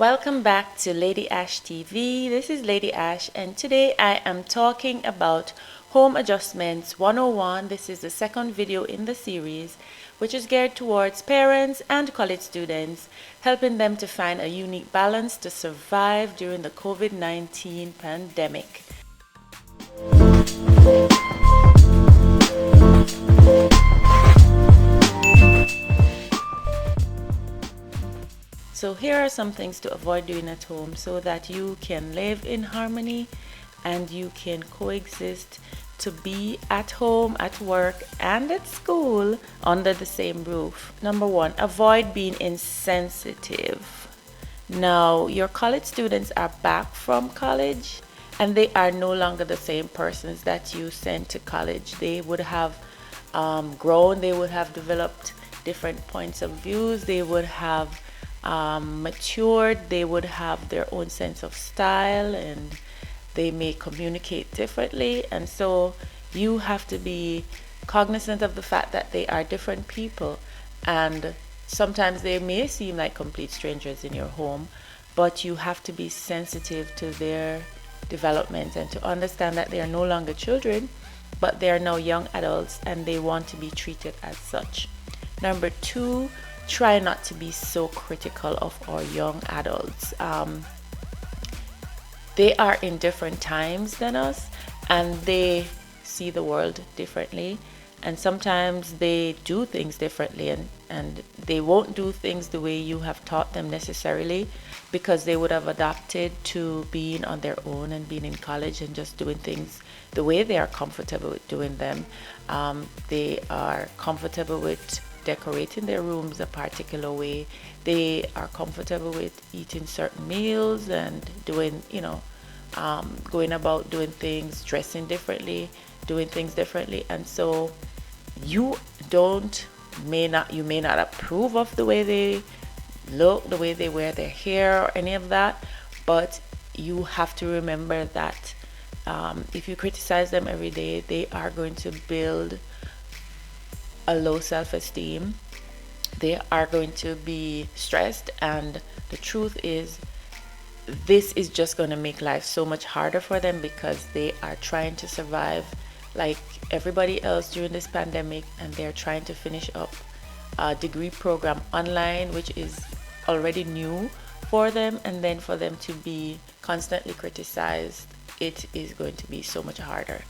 Welcome back to Ladyash TV. This is Lady Ash, and today I am talking about Home Adjustments 101. This is the second video in the series, which is geared towards parents and college students, helping them to find a unique balance to survive during the COVID-19 pandemic. So here are some things to avoid doing at home so that you can live in harmony and you can coexist to be at home, at work, and at school under the same roof. Number one, avoid being insensitive. Now, your college students are back from college and they are no longer the same persons that you sent to college. They would have grown, they would have developed different points of views, they would have matured, they would have their own sense of style, and they may communicate differently. And so you have to be cognizant of the fact that they are different people, and sometimes they may seem like complete strangers in your home, but you have to be sensitive to their development and to understand that they are no longer children, but they are now young adults and they want to be treated as such. Number two, try not to be so critical of our young adults. They are in different times than us and they see the world differently, and sometimes they do things differently, and they won't do things the way you have taught them necessarily, because they would have adapted to being on their own and being in college and just doing things the way they are comfortable with doing them. They are comfortable with decorating their rooms a particular way. They are comfortable with eating certain meals and doing, going about doing things, dressing differently, doing things differently. And so you may not approve of the way they look, the way they wear their hair, or any of that, but you have to remember that if you criticize them every day, they are going to build a low self-esteem. They are going to be stressed, and the truth is this is just going to make life so much harder for them, because they are trying to survive like everybody else during this pandemic, and they're trying to finish up a degree program online, which is already new for them, and then for them to be constantly criticized, it is going to be so much harder.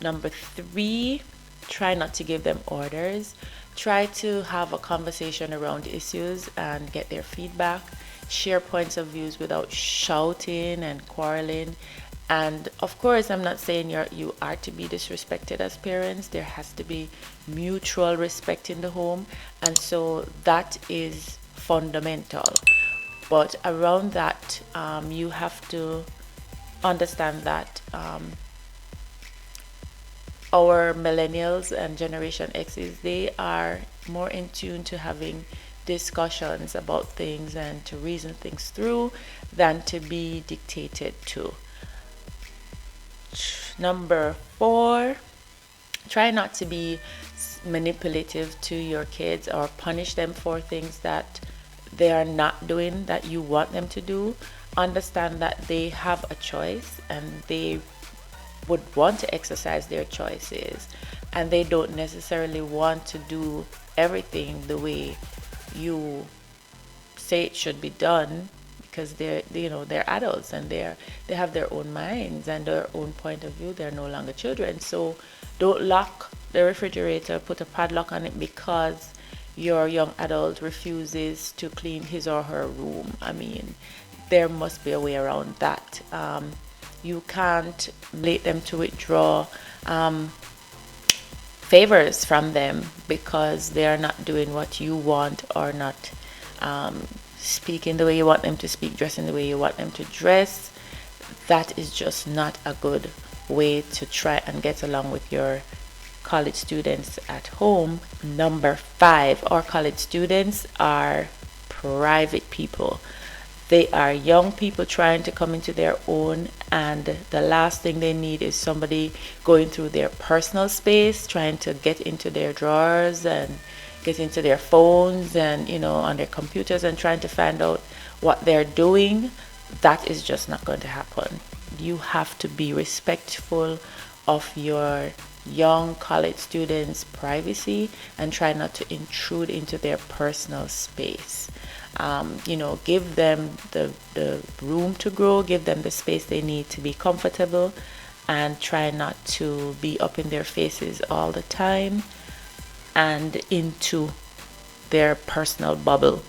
Number three, try not to give them orders. Try to have a conversation around issues and get their feedback. Share points of views without shouting and quarreling. And of course, I'm not saying you are to be disrespected as parents. There has to be mutual respect in the home, and so that is fundamental. But around that, you have to understand that our millennials and Generation X's, they are more in tune to having discussions about things and to reason things through than to be dictated to. Number four, try not to be manipulative to your kids or punish them for things that they are not doing that you want them to do. Understand that they have a choice and they would want to exercise their choices, and they don't necessarily want to do everything the way you say it should be done, because they're adults and they have their own minds and their own point of view. They're no longer children. So don't lock the refrigerator, put a padlock on it because your young adult refuses to clean his or her room. I mean, there must be a way around that. You can't make them to withdraw favors from them because they are not doing what you want, or not speaking the way you want them to speak, dressing the way you want them to dress. That is just not a good way to try and get along with your college students at home. Number five, our college students are private people. They are young people trying to come into their own, and the last thing they need is somebody going through their personal space, trying to get into their drawers and get into their phones and on their computers and trying to find out what they're doing, that is just not going to happen. You have to be respectful of your young college students' privacy and try not to intrude into their personal space. Give them the room to grow, give them the space they need to be comfortable, and try not to be up in their faces all the time and into their personal bubble.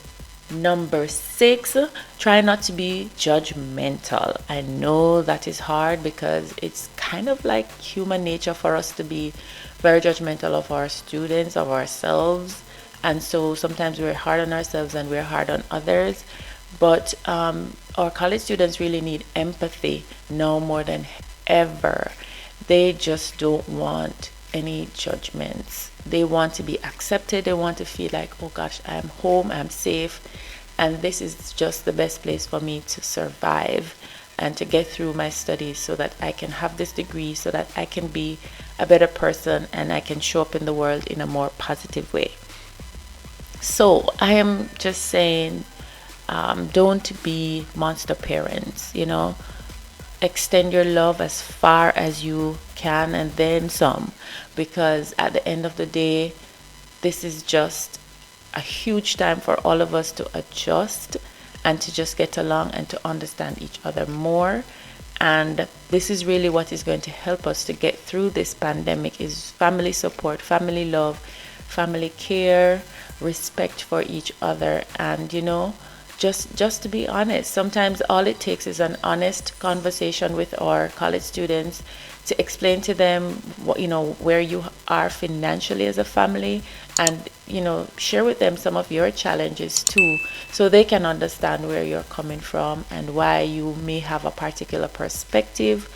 Number 6, try not to be judgmental. I know that is hard because it's kind of like human nature for us to be very judgmental of our students, of ourselves. And so sometimes we're hard on ourselves and we're hard on others. But our college students really need empathy now more than ever. They just don't want any judgments. They want to be accepted. They want to feel like, oh gosh, I'm home, I'm safe, and this is just the best place for me to survive and to get through my studies so that I can have this degree, so that I can be a better person and I can show up in the world in a more positive way. So I am just saying, don't be monster parents, extend your love as far as you can and then some, because at the end of the day, this is just a huge time for all of us to adjust and to just get along and to understand each other more. And this is really what is going to help us to get through this pandemic, is family support, family love, family care, respect for each other, and just to be honest. Sometimes all it takes is an honest conversation with our college students to explain to them what, where you are financially as a family, and share with them some of your challenges too, so they can understand where you're coming from and why you may have a particular perspective,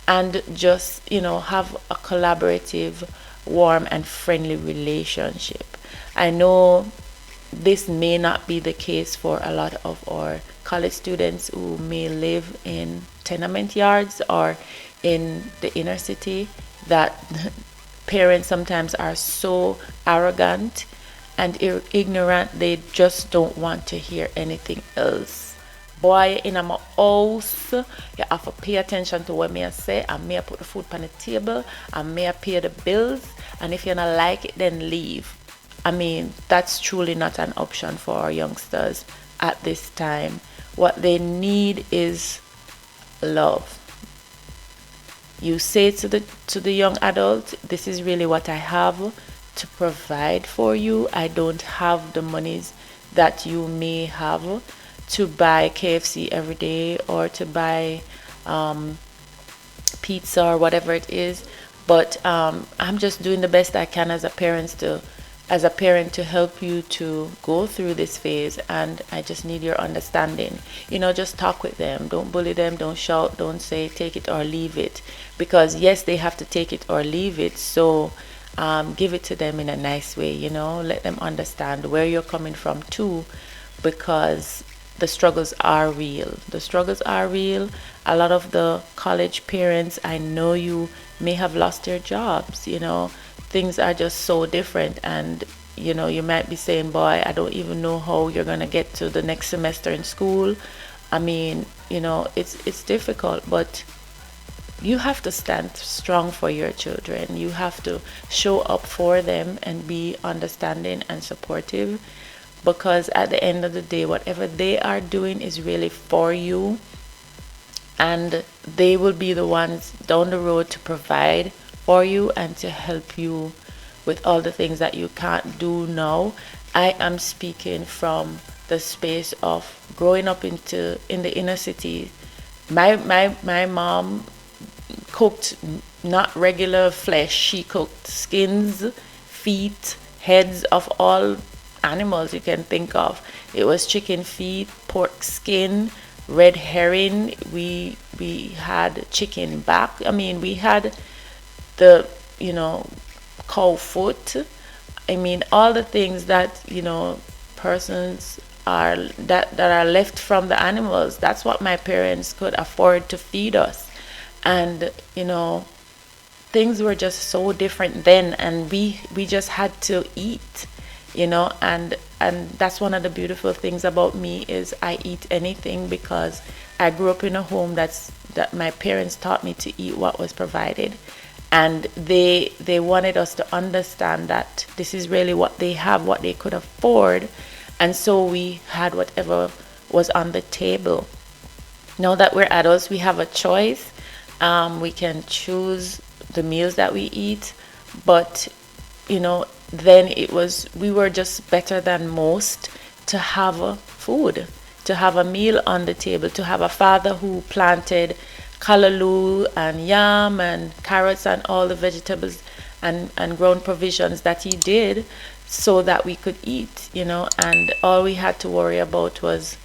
and just have a collaborative, warm and friendly relationship. I know this may not be the case for a lot of our college students who may live in tenement yards or in the inner city, that parents sometimes are so arrogant and ignorant, they just don't want to hear anything else. Boy, in my house, you have to pay attention to what me I say, and me I put the food on the table, and me I pay the bills, and if you don't like it, then leave. I mean, that's truly not an option for our youngsters at this time. What they need is love. You say to the young adult, this is really what I have to provide for you. I don't have the monies that you may have to buy KFC every day or to buy pizza or whatever it is, but I'm just doing the best I can as a parent to help you to go through this phase, and I just need your understanding. Just talk with them. Don't bully them, don't shout, don't say take it or leave it, because yes, they have to take it or leave it. So give it to them in a nice way, let them understand where you're coming from too, because the struggles are real. A lot of the college parents, I know you may have lost their jobs. Things are just so different, and you might be saying, boy, I don't even know how you're gonna get to the next semester in school. I mean, it's difficult, but you have to stand strong for your children. You have to show up for them and be understanding and supportive, because at the end of the day, whatever they are doing is really for you, and they will be the ones down the road to provide for you and to help you with all the things that you can't do now. I am speaking from the space of growing up in the inner city. My mom cooked not regular flesh. She cooked skins, feet, heads of all animals you can think of. It was chicken feet, pork skin, red herring. We had chicken back. I mean, we had the cow foot. I mean, all the things that persons that are left from the animals. That's what my parents could afford to feed us, and things were just so different then, and we just had to eat. and that's one of the beautiful things about me is I eat anything because I grew up in a home that my parents taught me to eat what was provided, and they wanted us to understand that this is really what they have, what they could afford, and so we had whatever was on the table. Now that we're adults, we have a choice. We can choose the meals that we eat, but then we were just better than most to have a food, to have a meal on the table, to have a father who planted callaloo and yam and carrots and all the vegetables and grown provisions that he did so that we could eat, and all we had to worry about was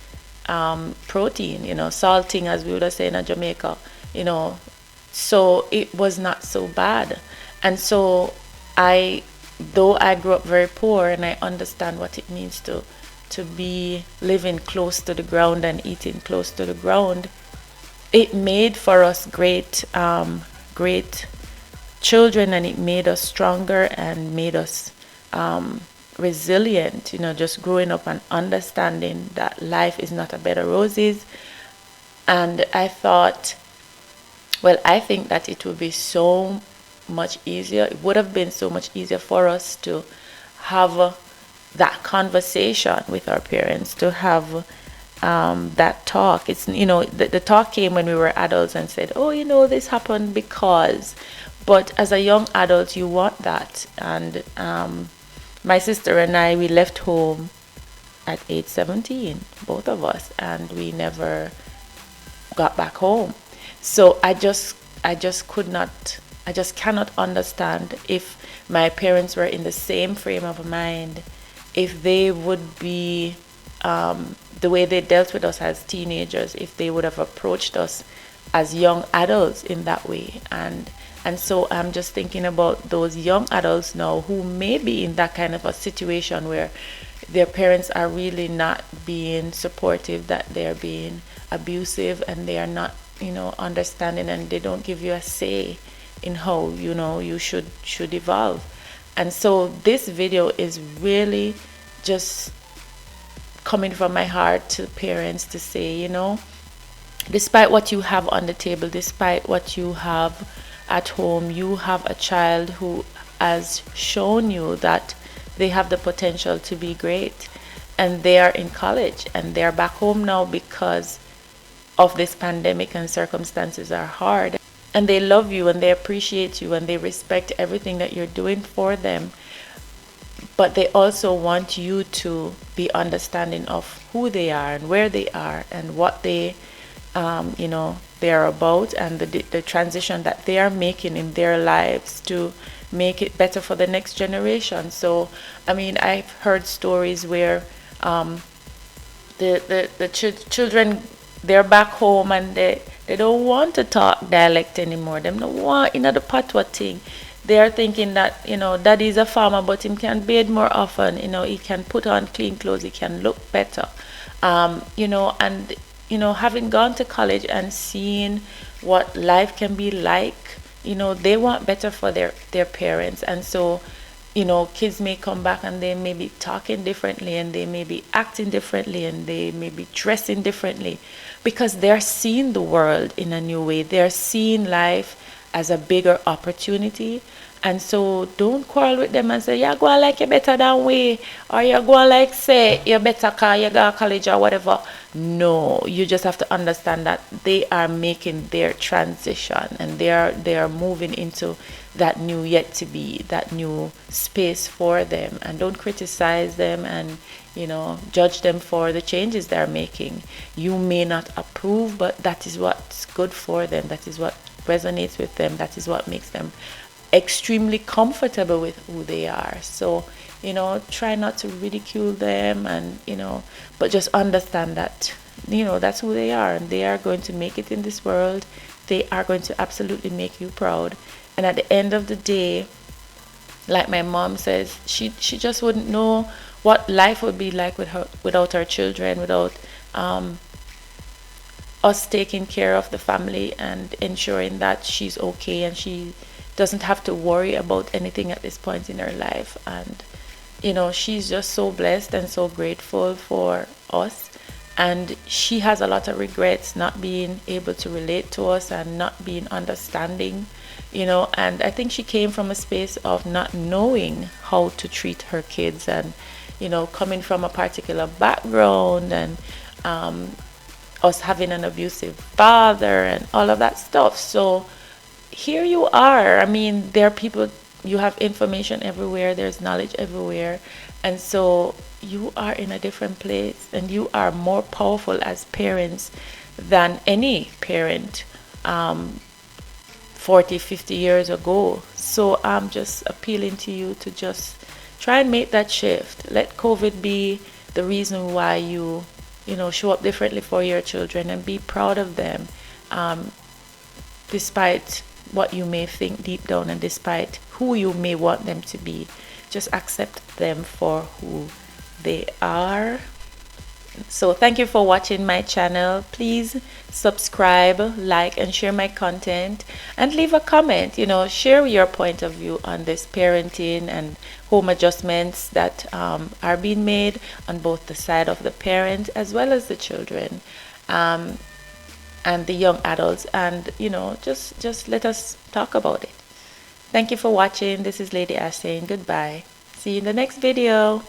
protein, salting, as we would have said in Jamaica, so it was not so bad. And so though I grew up very poor and I understand what it means to be living close to the ground and eating close to the ground, it made for us great children, and it made us stronger and made us resilient, just growing up and understanding that life is not a bed of roses. And I think that it would be so much easier. It would have been so much easier for us to have that conversation with our parents, to have that talk. It's the talk came when we were adults and said, oh, this happened because. But as a young adult, you want that. And my sister and I, we left home at age 17, both of us, and we never got back home. So I just cannot understand if my parents were in the same frame of mind, if they would be the way they dealt with us as teenagers, if they would have approached us as young adults in that way. And so I'm just thinking about those young adults now who may be in that kind of a situation where their parents are really not being supportive, that they're being abusive, and they are not, understanding, and they don't give you a say in how, you should evolve. And so this video is really just coming from my heart to parents to say, despite what you have on the table, despite what you have at home, you have a child who has shown you that they have the potential to be great, and they are in college and they're back home now because of this pandemic and circumstances are hard, and they love you and they appreciate you and they respect everything that you're doing for them, but they also want you to be understanding of who they are and where they are and what they they are about, and the transition that they are making in their lives to make it better for the next generation. So I've heard stories where the children, they're back home and they don't want to talk dialect anymore. Them don't want the patois thing. They are thinking that daddy's a farmer, but he can bathe more often. He can put on clean clothes, he can look better. Having gone to college and seeing what life can be like, they want better for their parents. And so, kids may come back and they may be talking differently, and they may be acting differently, and they may be dressing differently, because they're seeing the world in a new way. They're seeing life as a bigger opportunity. And so don't quarrel with them and say, yeah, go on like you're better than we, or you go on like say you're better because you go to college or whatever. No, you just have to understand that they are making their transition, and they are moving into that new yet to be, that new space for them. And don't criticize them and judge them for the changes they're making. You may not approve, but that is what's good for them. That is what resonates with them. That is what makes them extremely comfortable with who they are. So try not to ridicule them, and but just understand that that's who they are, and they are going to make it in this world. They are going to absolutely make you proud. And at the end of the day, like my mom says, she just wouldn't know what life would be like without her children, without us taking care of the family and ensuring that she's okay and she doesn't have to worry about anything at this point in her life. And you know, she's just so blessed and so grateful for us. And she has a lot of regrets not being able to relate to us and not being understanding, you know. And I think she came from a space of not knowing how to treat her kids, and, you know, coming from a particular background, and us having an abusive father and all of that stuff. So here you are. I mean, there are people, you have information everywhere, there's knowledge everywhere. And so you are in a different place, and you are more powerful as parents than any parent 40, 50 years ago. So I'm just appealing to you to just try and make that shift. Let COVID be the reason why you know, show up differently for your children, and be proud of them, despite what you may think deep down, and despite who you may want them to be. Just accept them for who they are. So thank you for watching my channel. Please subscribe, like, and share my content, and leave a comment. You know, share your point of view on this parenting and home adjustments that are being made on both the side of the parent as well as the children, and the young adults. And, you know, just let us talk about it. Thank you for watching. This is Lady Ash saying goodbye. See you in the next video.